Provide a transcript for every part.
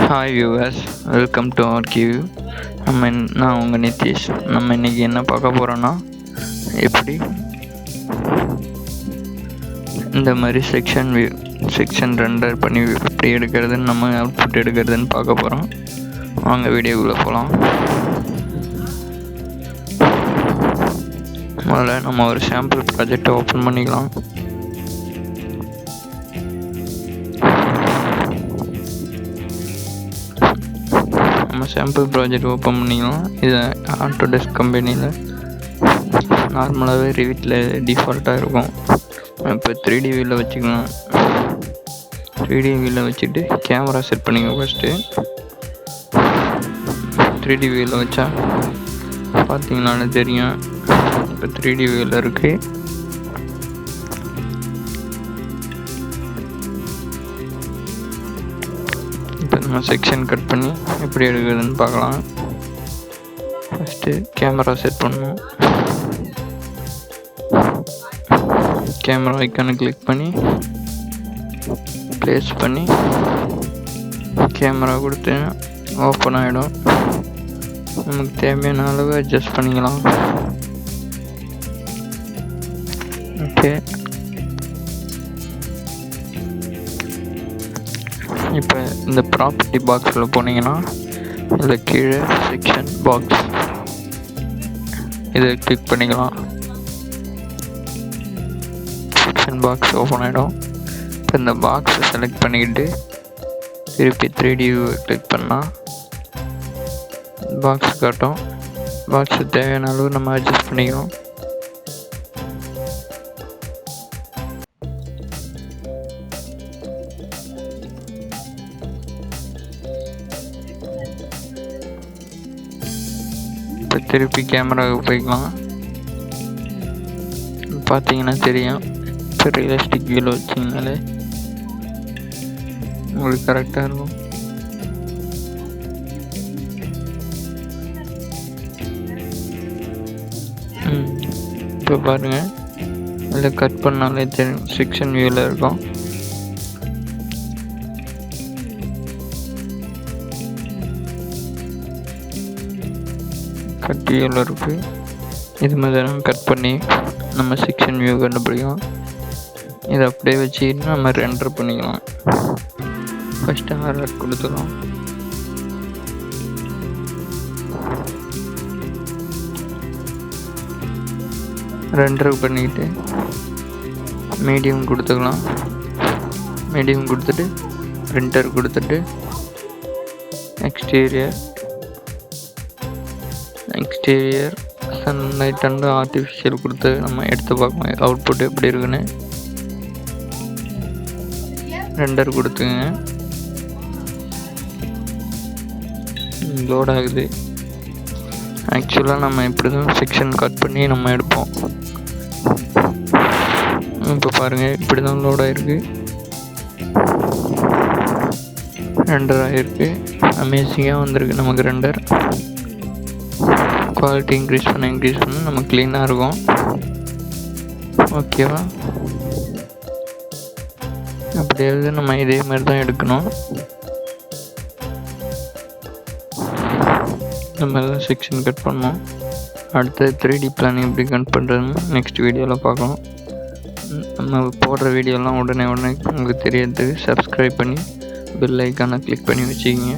Hi viewers, welcome to our Q. நான் உங்கள் நிதிஷ். நம்ம இன்றைக்கி என்ன பார்க்க போகிறோன்னா, எப்படி இந்த மாதிரி செக்ஷன் ரெண்டர் பண்ணி எப்படி எடுக்கிறதுன்னு, நம்ம அவுட்புட் எடுக்கிறதுன்னு பார்க்க போகிறோம். வாங்க வீடியோக்குள்ளே போகலாம். முதல்ல நம்ம ஒரு சாம்பிள் ப்ராஜெக்டை ஓப்பன் பண்ணிக்கலாம். நம்ம சாம்பிள் ப்ராஜெக்ட் ஓப்பன் பண்ணிக்கலாம். இதை ஆட்டோடெஸ்க் கம்பெனியில் நார்மலாகவே ரிவிட்டில் டிஃபால்ட்டாக இருக்கும். இப்போ 3D வியூவில் வச்சுக்கலாம். 3D வியூவில் வச்சுட்டு கேமரா செட் பண்ணிக்கோங்க. ஃபஸ்ட்டு 3D வியூவில் வச்சா பார்த்தீங்கன்னாலே தெரியும். இப்போ 3D வியூவில் இருக்குது. இப்போ நம்ம செக்ஷன் கட் பண்ணி எப்படி எடுக்கிறதுன்னு பார்க்கலாம். ஃபஸ்ட்டு கேமரா செட் பண்ணணும். கேமரா ஐக்கானை கிளிக் பண்ணி ப்ளேஸ் பண்ணி கேமரா கொடுத்து ஓப்பன் ஆகிடும். நமக்கு தேவையான அளவு அட்ஜஸ்ட் பண்ணிக்கலாம். ஓகே, இப்போ இந்த ப்ராப்பர்ட்டி பாக்ஸில் போனீங்கன்னா இதில் கீழே செக்ஷன் பாக்ஸ் இதை கிளிக் பண்ணிக்கலாம். செக்ஷன் பாக்ஸ் ஓப்பன் ஆகிடும். இப்போ இந்த பாக்ஸை செலக்ட் பண்ணிக்கிட்டு திருப்பி 3D கிளிக் பண்ணால் பாக்ஸ் காட்டும். பாக்ஸுக்கு தேவையான அளவு நம்ம அட்ஜஸ்ட் பண்ணிக்கணும். இப்போ திருப்பி கேமராவுக்கு போய்க்கலாம். பார்த்தீங்கன்னா தெரியும். இப்போ ரியலிஸ்டிக் வியூவில் வச்சிங்கனாலே உங்களுக்கு கரெக்டாக இருக்கும். இப்போ பாருங்கள், இதில் கட் பண்ணாலே தெரியும். செக்ஷன் வியூவில் இருக்கும். கட் வியூவில் இருக்குது. இது மாதிரி நம்ம கட் பண்ணி நம்ம செக்ஷன் வியூ கண்டுபிடிக்கலாம். இதை அப்படியே வச்சு நம்ம ரெண்டர் பண்ணிக்கலாம். ஃபஸ்ட்டு ஆர்ஆர் கொடுத்துக்கலாம். ரெண்டர் பண்ணிக்கிட்டு மீடியம் கொடுத்துக்கலாம். மீடியம் கொடுத்துட்டு பிரிண்டர் கொடுத்துட்டு எக்ஸ்டீரியர் சன்லைட் அண்ட் ஆர்டிஃபிஷியல் கொடுத்து நம்ம எடுத்து பார்க்கலாம் அவுட்புட் எப்படி இருக்குன்னு. ரெண்டர் கொடுத்துங்க. லோட் ஆகுது. ஆக்சுவலாக நம்ம இப்படி தான் செக்ஷன் கட் பண்ணி நம்ம எடுப்போம். இப்போ பாருங்கள், இப்படி தான் லோட் ஆகிருக்கு. ரெண்டர் ஆகிருக்கு. அமேசிங்காக வந்திருக்கு நமக்கு ரெண்டர். குவாலிட்டி இன்க்ரீஸ் பண்ண நம்ம க்ளீனாக இருக்கும். ஓகேவா? அப்படியே நம்ம இதே மாதிரி தான் எடுக்கணும். இந்த மாதிரி தான் செக்ஷன் கட் பண்ணோம். அடுத்து 3D பிளானிங் எப்படி கட் பண்ணுறதுன்னு நெக்ஸ்ட் வீடியோவில் பார்க்கலாம். நம்ம போடுற வீடியோலாம் உடனே உங்களுக்கு தெரியறதுக்கு சப்ஸ்கிரைப் பண்ணி பெல் ஐக்கானை கிளிக் பண்ணி வச்சுக்கிங்க.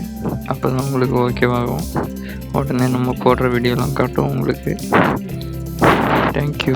அப்போ தான் உங்களுக்கு ஓகேவாகும். உடனே நம்ம போடுற வீடியோலாம் காட்டும் உங்களுக்கு. தேங்க்யூ.